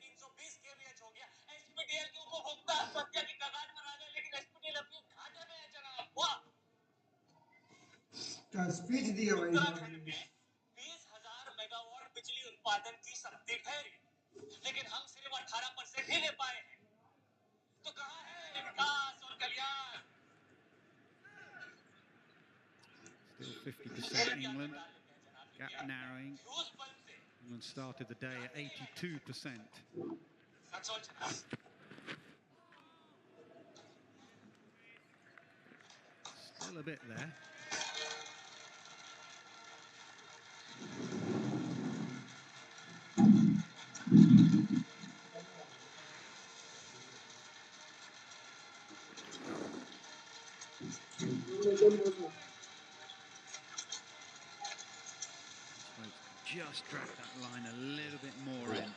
320 kVH हो गया SPTL के उपभोक्ता आत्महत्या की कगार पर आ गए लेकिन SPTL अपनी घाटे में है जनाब वाह क्या स्पीच दिया भाई उत्तराखंड में 20,000 मेगावाट बिजली उत्पादन की शक्ति ठहरी लेकिन हम सिर्फ 18% ही ले पाए हैं तो कहां है विकास और कल्याण Still 50% England. Gap narrowing. England started the day at 82%. Still a bit there. Just drag that line a little bit more in.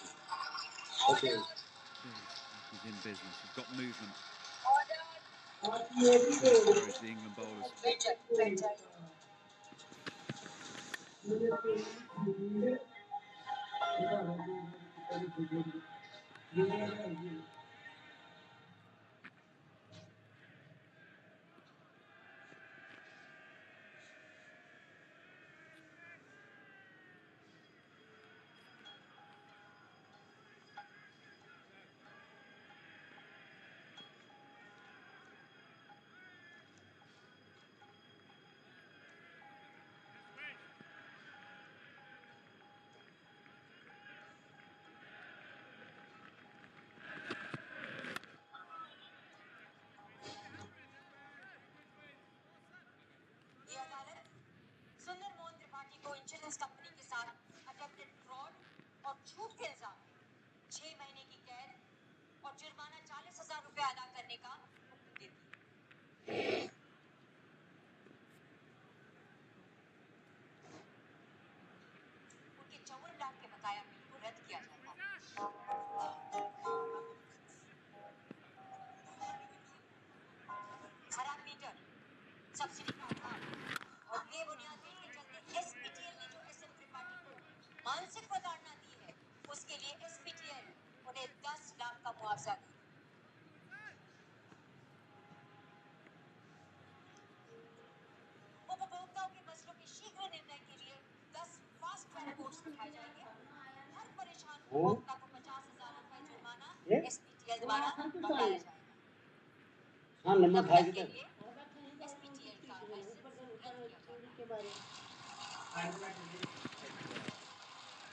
Okay. He's in business. He's got movement. There's the England bowlers. Insurance company के साथ attempted fraud और झूठ के इल्जाम में 6 महीने की कैद और जुर्माना 40,000 रुपए अदा करने का हुक्म देती है। उनके 54 लाख के बकाया बिल को रद्द किया जाएगा। खराब मीटर, सब्सिडी का अभाव और बेबुनियाद बिल के चलते SPTL ने जो SM त्रिपाठी को मानसिक प्रताड़ना दी है, उसके लिए SPTL उन्हें 10 लाख का मुआवजा देगी। उपभोक्ताओं के मसलों के शीघ्र निर्णय के लिए 10 फास्ट ट्रैक कोर्ट्स बिठाए जाएंगे। हर परेशान उपभोक्ता को 50,000 रुपए जुर्माना SPTL द्वारा लगाया जाएगा। हाँ नंबर था किधर? SPTL का लाइसेंस रद्द किया जाएगा।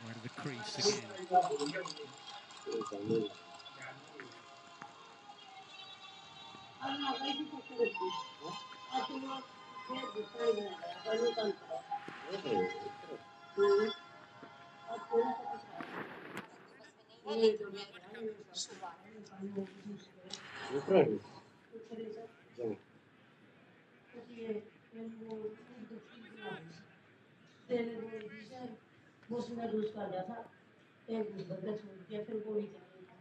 Right of the crease again. उसमें दूध का दिया था एक दूध बदला छोड़ दिया फिर गोली चली था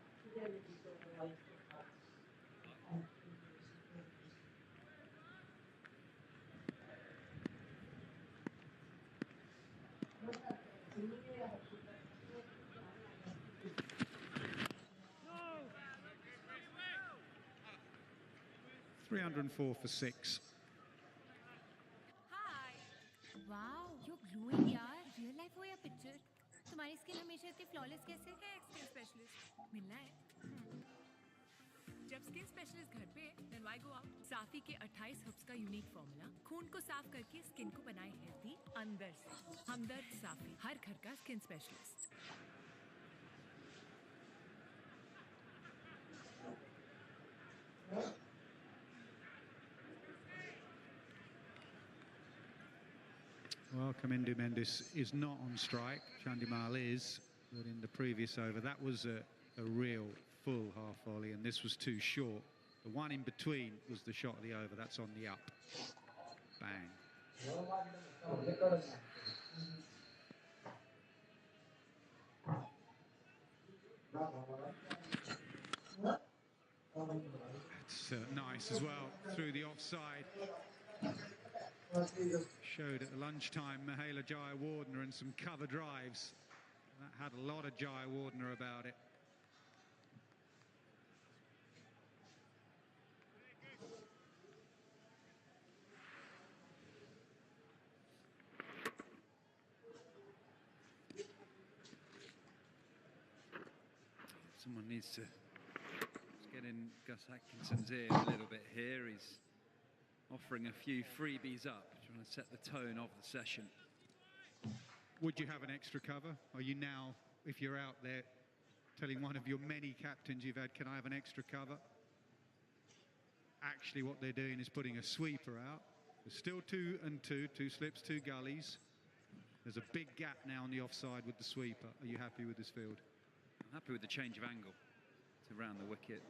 304 for 6. Hi. Wow, you're glowing यार. Real life हो या picture? तुम्हारी स्किन हमेशा इतनी flawless कैसे है? Skin specialist मिलना है. जब स्किन स्पेशलिस्ट घर पे then why go out? साफी के 28 हर्ब्स का यूनिक फॉर्मूला खून को साफ करके स्किन को बनाए हेल्दी अंदर से। हमदर्द साफी, हर घर का skin specialist. Well, Kamindu Mendis is not on strike. Chandimal is, but in the previous over, that was a real full half volley, and this was too short. The one in between was the shot of the over. That's on the up. Bang. That's nice as well, through the offside. Showed at lunchtime Mahela Jayawardene and some cover drives. That had a lot of Jayawardene about it. Someone needs to get in Gus Atkinson's ear a little bit here. He's offering a few freebies up, trying to set the tone of the session. Would you have an extra cover? Are you now, if you're out there, telling one of your many captains you've had, can I have an extra cover? Actually, what they're doing is putting a sweeper out. There's still 2 and 2, 2 slips, 2 gullies. There's a big gap now on the offside with the sweeper. Are you happy with this field? I'm happy with the change of angle to round the wicket.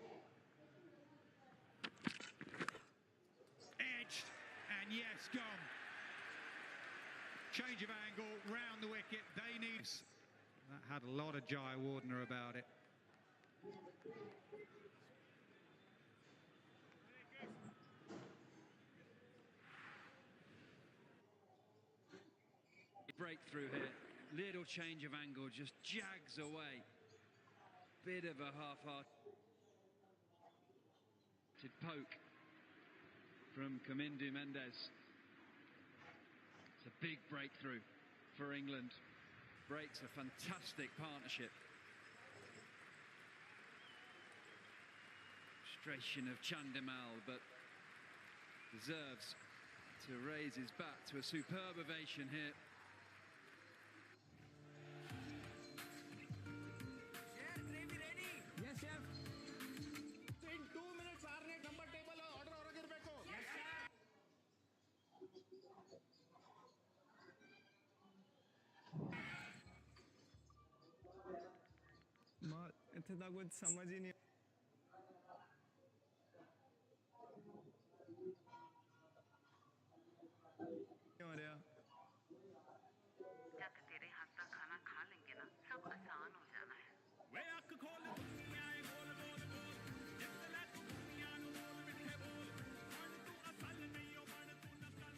Edged, and yes, gone. Change of angle, round the wicket. They need. That had a lot of Jai Wardner about it. Breakthrough here, little change of angle, just jags away. Bit of a half-hearted poke from Kamindu Mendes. It's a big breakthrough for England. Breaks a fantastic partnership. Frustration of Chandimal, but deserves to raise his bat to a superb ovation here. इतना कुछ समझ ही नहीं हो रहा जब तेरे हाथ का खाना खा लेंगे ना सब आसान हो जाना है वे आँख खोल दुनिया बोल बोल बोल जितना तू दुनिया नु बोल मिठे बोल मन तू असल नहीं हो मन तू नकल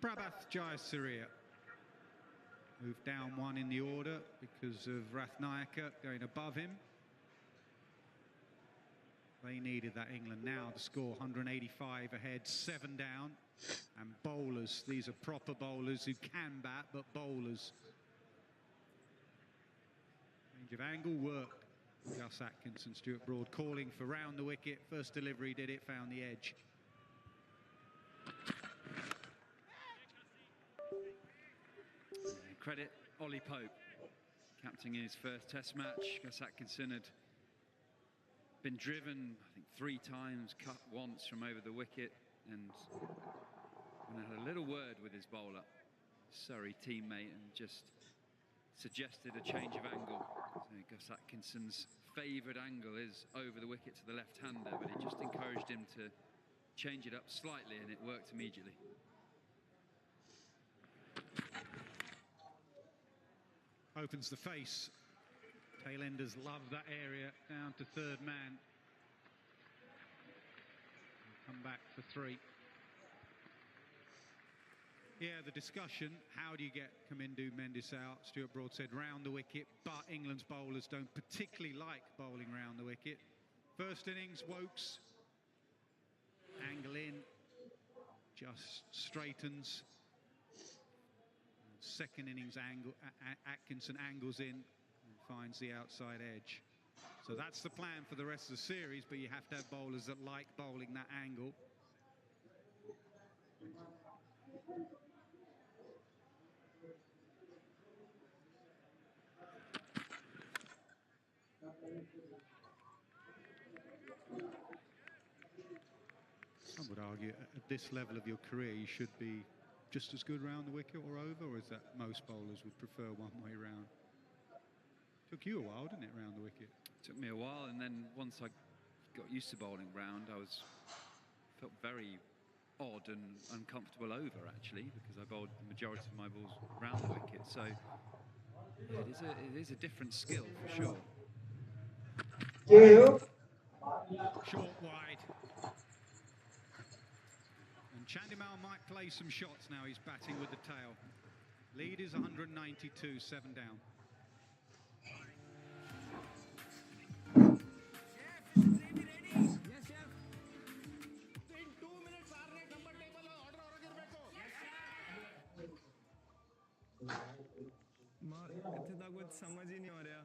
Prabhath Jayasuriya moved down 1 in the order because of Rathnayaka going above him. They needed that, England. Now the score 185 ahead, 7 down. And bowlers, these are proper bowlers who can bat, but bowlers. Change of angle worked. Gus Atkinson, Stuart Broad calling for round the wicket. First delivery did it, found the edge. Credit Ollie Pope, captaining his first Test match. Gus Atkinson had been driven, I think, 3 times, cut once from over the wicket, and had a little word with his bowler, Surrey teammate, and just suggested a change of angle. So Gus Atkinson's favoured angle is over the wicket to the left-hander, but he just encouraged him to change it up slightly, and it worked immediately. Opens the face. Tailenders love that area down to 3rd man. Come back for 3. Yeah, the discussion, how do you get Kamindu Mendes out? Stuart Broad said round the wicket, but England's bowlers don't particularly like bowling round the wicket. First innings, Wokes, angle in, just straightens. Second innings, Atkinson angles in and finds the outside edge. So that's the plan for the rest of the series, but you have to have bowlers that like bowling that angle. Some would argue at this level of your career you should be just as good round the wicket or over, or is that most bowlers would prefer one way round? Took you a while, didn't it, round the wicket? Took me a while, and then once I got used to bowling round, I felt very odd and uncomfortable over, actually, because I bowled the majority of my balls round the wicket. So yeah, it is a different skill for sure. Short wide. And Chandimal might play some shots now. He's batting with the tail. Lead is 192, 7 down. मार इतने तक कुछ समझ ही नहीं आ रहा।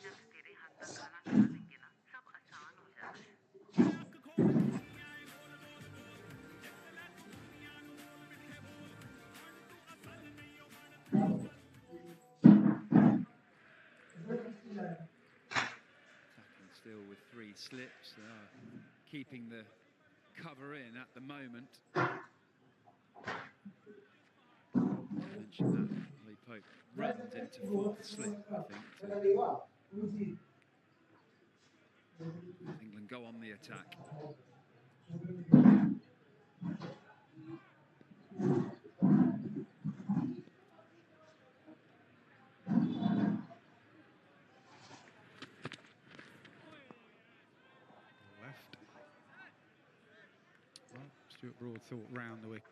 जब तेरे हाथ का खाना खा लेंगे ना, सब आसान हो जाना है। Attacking still with 3 slips, keeping the cover in at the moment. Mentioned that Lee Pope runs into 4th slip, I think, to England go on the attack. Left. Well, Stuart Broad thought round the wicket.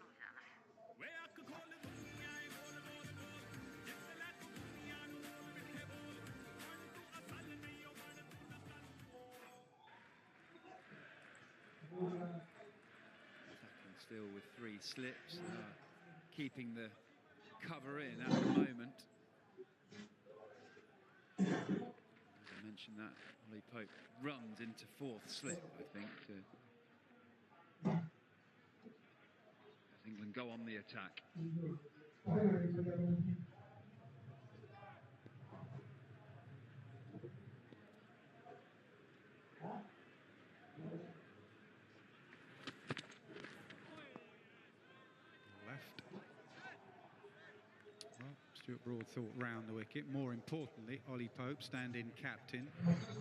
Attacking still with 3 slips, keeping the cover in at the moment. As I mentioned that, Lee Pope runs into 4th slip, I think, as England go on the attack. Stuart Broad thought round the wicket. More importantly, Ollie Pope, stand-in captain.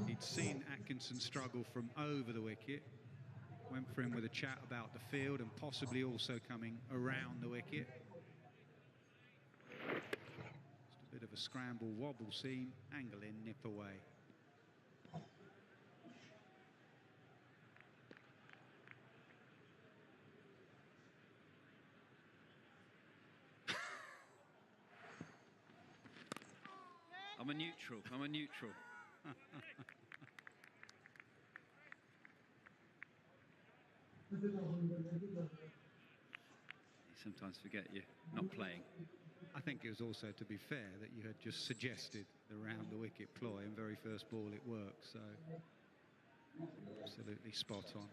He'd seen Atkinson struggle from over the wicket. Went for him with a chat about the field and possibly also coming around the wicket. Just a bit of a scramble wobble seam. Angle in, nip away. I'm a neutral. You sometimes forget you're not playing. I think it was also, to be fair, that you had just suggested the round the wicket ploy, and very first ball it worked, so absolutely spot on.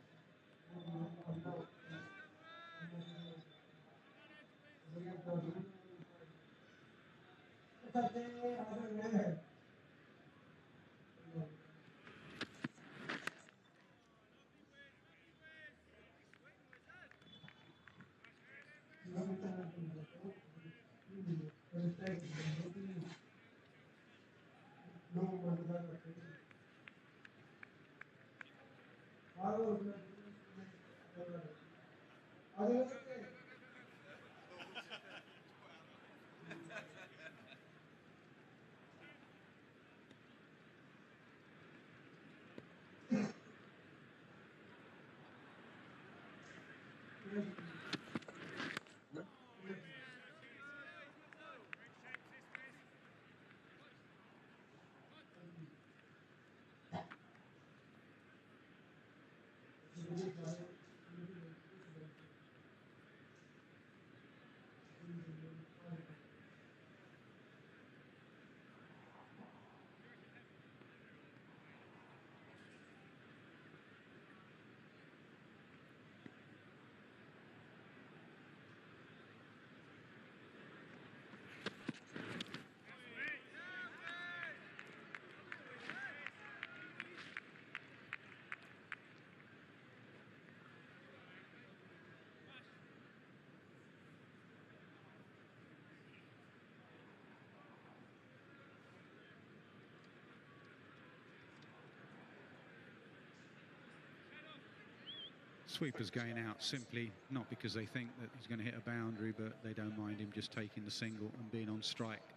Sweepers going out simply not because they think that he's going to hit a boundary, but they don't mind him just taking the single and being on strike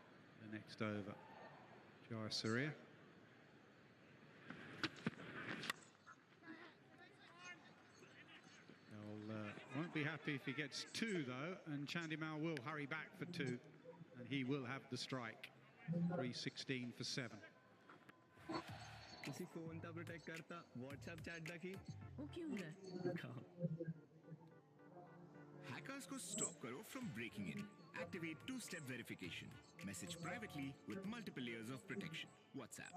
the next over. Jayasuriya. Won't be happy if he gets 2 though, and Chandimal will hurry back for 2, and he will have the strike. 316 for 7. किसी phone का protect करता WhatsApp chat देखी वो क्यों है? Hackers को stop करो from breaking in. Activate two-step verification. Message privately with multiple layers of protection. WhatsApp.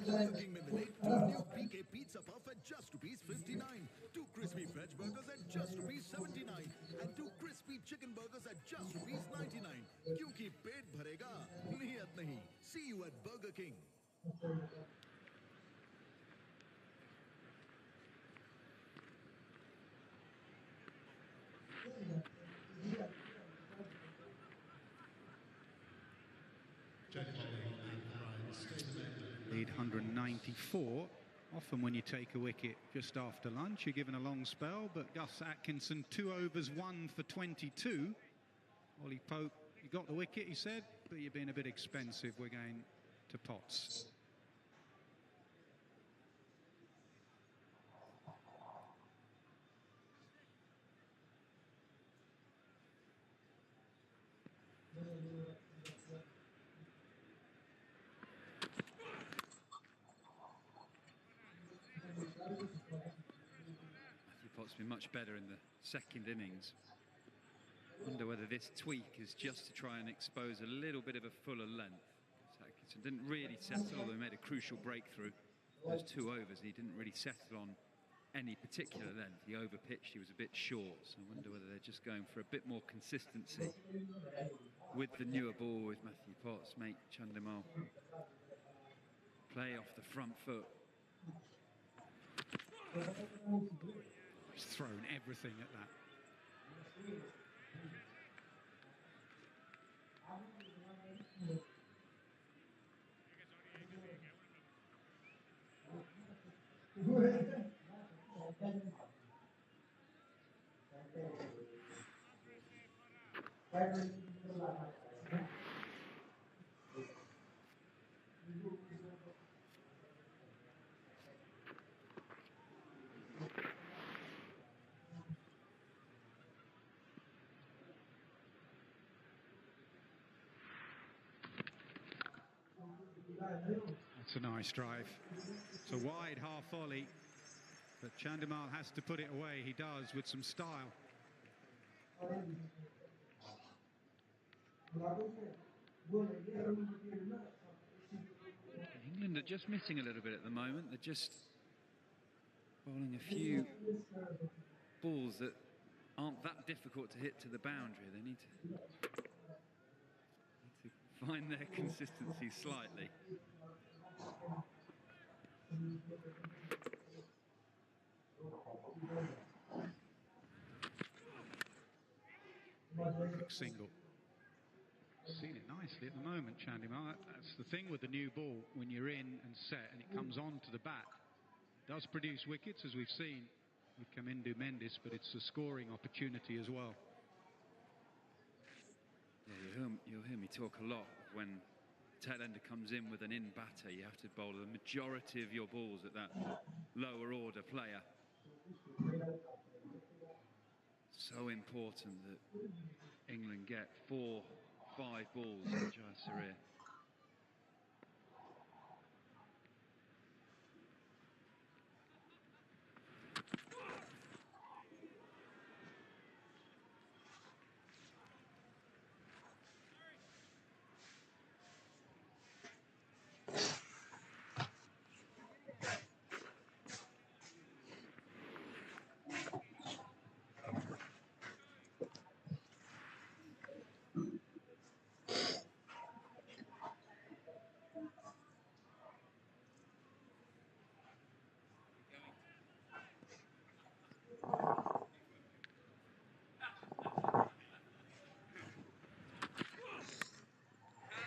Burger King में मिले 2 new BK Pizza Puff at just ₹59, 2 crispy veg burgers at just ₹79, and 2 crispy chicken burgers at just ₹99. क्योंकि पेट भरेगा, नियत नहीं. See you at Burger King. Lead 194. Often when you take a wicket just after lunch, you're given a long spell, but Gus Atkinson, 2 overs, 1 for 22. Ollie Pope, you got the wicket, he said, but you're being a bit expensive. We're going to Potts. Potts been much better in the second innings. Wonder whether this tweak is just to try and expose a little bit of a fuller length. Atkinson didn't really settle, although he made a crucial breakthrough. Those 2 overs, and he didn't really settle on any particular length. The over pitch, he was a bit short, so I wonder whether they're just going for a bit more consistency with the newer ball with Matthew Potts. Make Chandimal play off the front foot. He's thrown everything at that. That's a nice drive. It's a wide half volley, but Chandimal has to put it away. He does with some style. England are just missing a little bit at the moment. They're just bowling a few balls that aren't that difficult to hit to the boundary. They need to find their consistency slightly. Quick single. Seen it nicely at the moment, Chandimal. That's the thing with the new ball. When you're in and set and it comes on to the bat, it does produce wickets, as we've seen with Kamindu Mendis, but it's a scoring opportunity as well. Yeah, you'll hear me talk a lot when tailender comes in with an in batter. You have to bowl the majority of your balls at that lower order player. So important that England get 4, 5 balls from Jayasuriya.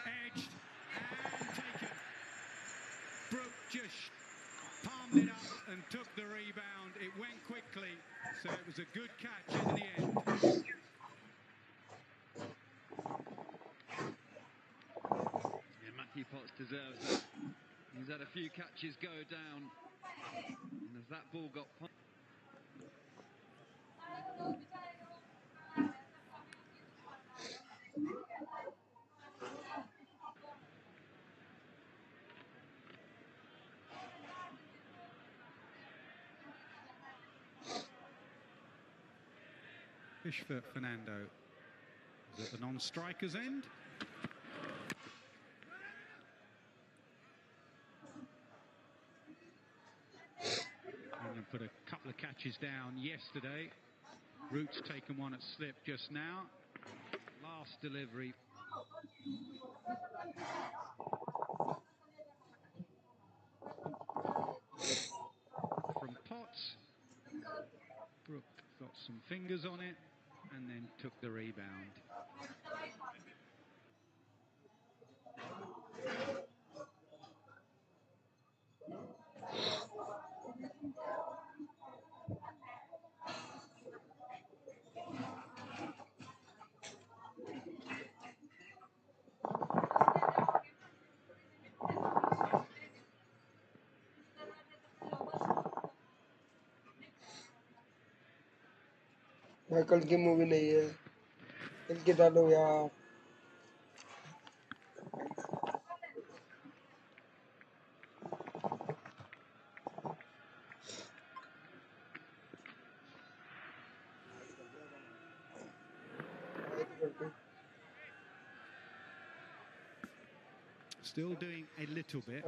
Edged and taken. Brooke just palmed it up and took the rebound. it went quickly, so it was a good catch in the end. Yeah, Matthew Potts deserves that. He's had a few catches go down, and as that ball got pumped. Fish for Fernando is at the non-striker's end. England put a couple of catches down yesterday. Root's taken one at slip just now. Last delivery. From Potts. Brooke got some fingers on it and then took the rebound. कल की movie नहीं है कल की डालो यार Still doing a little bit.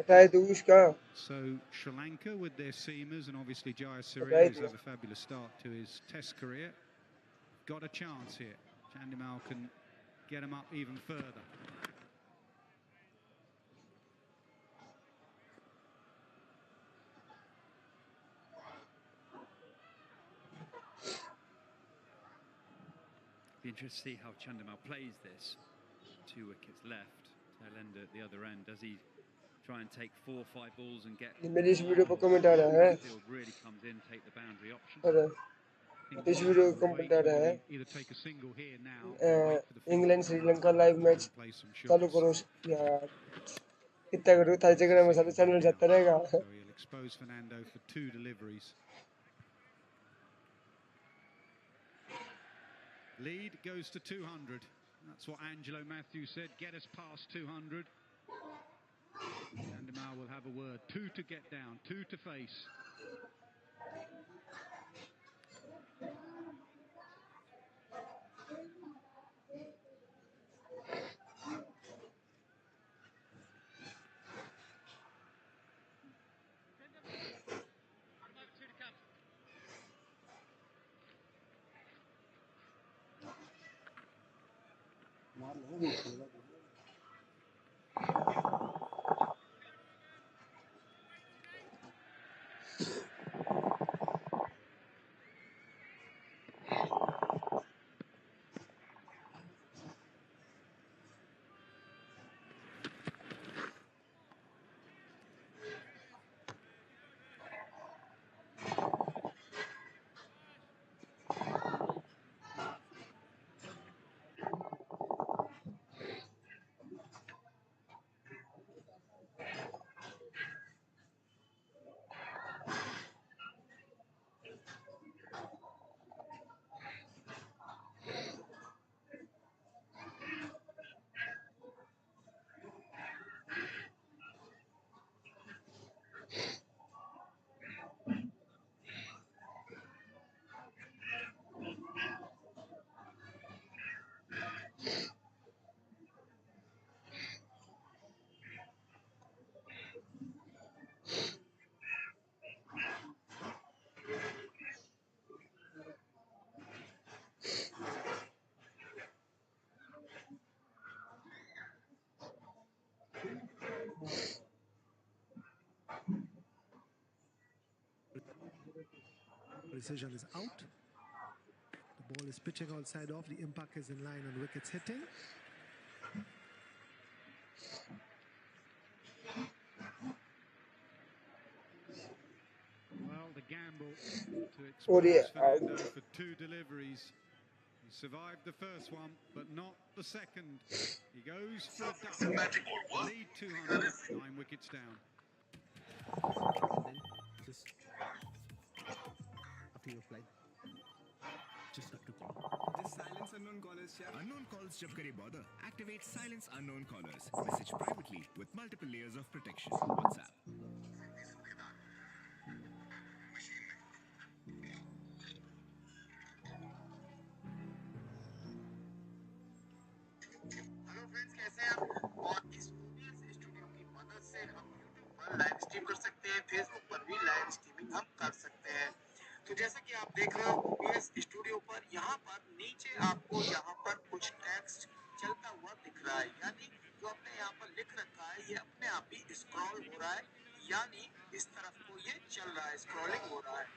So Sri Lanka with their seamers and obviously Jaya Surya, who's had a fabulous start to his test career, got a chance here. Chandimal can get him up even further. Be interested to see how Chandimal plays this. 2 wickets left. Tail end at the other end. Does he try and take 4 or 5 balls and get? मेरी इस video पर comment आ रहा है Field really comes in, take the boundary option. इस video को comment आ रहा है England Sri Lanka live match चालू करो यार कितना करो थाई जगह में सारे चैनल जाता रहेगा Expose Fernando for 2 deliveries. Lead goes to 200. That's what Angelo Matthews said. Get us past 200. Chandimal will have a word. 2 to get down, 2 to face. Precision is out. The ball is pitching outside off. The impact is in line and wickets hitting. Well, the gamble to और ये expose Fernando for 2 deliveries. He survived the first one, but not the second. He goes for a duck. Lead 200, 9 wickets down. And then just after you apply, just up to call. This silence unknown callers, chef. Unknown calls jab kare bother. Activate silence unknown callers. Message privately with multiple layers of protection. WhatsApp. Hello friends, कैसे हैं आप? और इस OBS studio की मदद से हम YouTube पर लाइव स्ट्रीम कर सकते हैं, Facebook पर भी लाइव स्ट्रीमिंग हम कर सकते हैं। तो जैसा कि आप देख रहे हो OBS स्टूडियो पर, यहाँ पर नीचे आपको यहाँ पर कुछ टेक्स्ट चलता हुआ दिख रहा है, यानी जो आपने यहाँ पर लिख रखा है ये अपने आप ही स्क्रॉल हो रहा है, यानी इस तरफ को ये चल रहा है, स्क्रॉलिंग हो रहा है।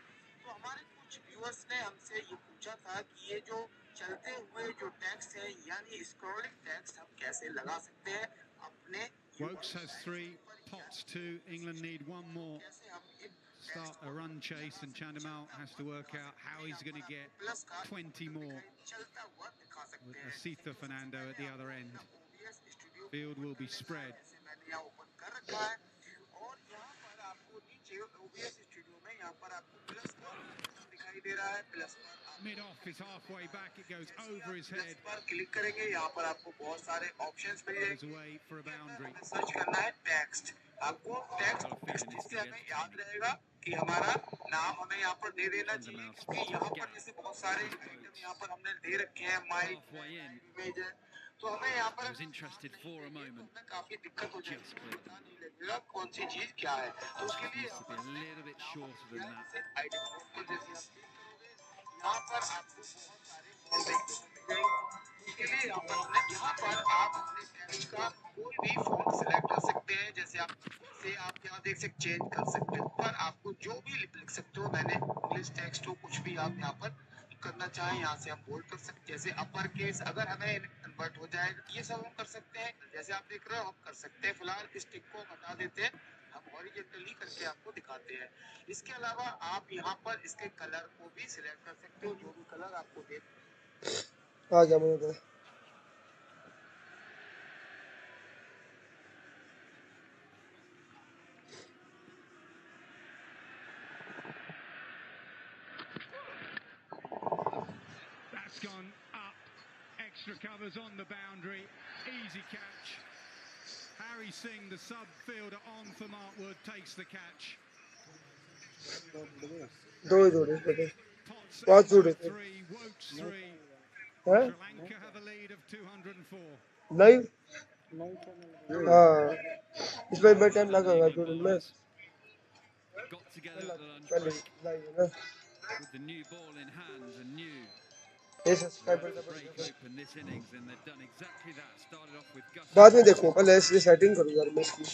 तो हमारे कुछ व्यूअर्स ने हमसे ये पूछा था कि ये जो चलते हुए जो टेक्स्ट है यानी स्क्रॉलिंग टेक्स्ट हम कैसे लगा सकते हैं अपने Wokes has 3, Potts 2. England need 1 more. Start a run chase, and Chandimal has to work out how he's going to get 20 more with Asitha Fernando at the other end. Field will be spread. Mid off is halfway back, it goes over his head. Click करेंगे, यहाँ पर आपको बहुत सारे options mill Goes away for a boundary. Search करना है text, आपको text जिससे हमें याद रहेगा कि हमारा नाम हमें यहाँ पर दे देना चाहिए, क्योंकि यहाँ पर जैसे बहुत सारे आइटम यहाँ पर हमने दे रखे हैं, माइक इमेज है, तो हमें यहाँ पर काफी दिक्कत हो जाएगी, पता नहीं लगेगा कौन सी चीज क्या है। तो उसके लिए यहाँ पर आपको बहुत सारे उसके लिए यहाँ पर आप अपने टेक्स्ट का कोई भी फॉन्ट सिलेक्ट कर सकते हैं, जैसे आप यहाँ देख सकते चेंज कर सकते हो, पर आपको जो भी लिख सकते हो, मैंने इंग्लिश टेक्स्ट हो कुछ भी आप यहाँ पर करना चाहें यहाँ से हम बोल्ड कर सकते हैं, जैसे अपर केस अगर हमें कन्वर्ट हो जाए ये सब हम कर सकते हैं, जैसे आप देख रहे हो हम कर सकते हैं। फिलहाल इस टिक को हटा देते हैं, हम हॉरिजॉन्टली करके आपको दिखाते हैं। इसके अलावा आप यहाँ पर इसके कलर को भी सिलेक्ट कर सकते हो, जो भी कलर आपको दे आ गया मुझे। That's gone up. Extra covers on the boundary. Easy catch. Harry Singh, the sub-fielder on for Mark Wood, takes the catch. दो जोड़े इसमें, 5 जोड़े थे। हैं? Lanka have a lead of 204. नहीं? हाँ, इसमें मैं टाइम लगेगा जोड़ने में। पहले लाइव है ना? With the new ball in hand and new ऐसे सब्सक्राइबर का break open this innings, and they've done exactly that. Started off with gusto. बाद में देखो, पहले ऐसे सेटिंग करो यार मैं इसकी।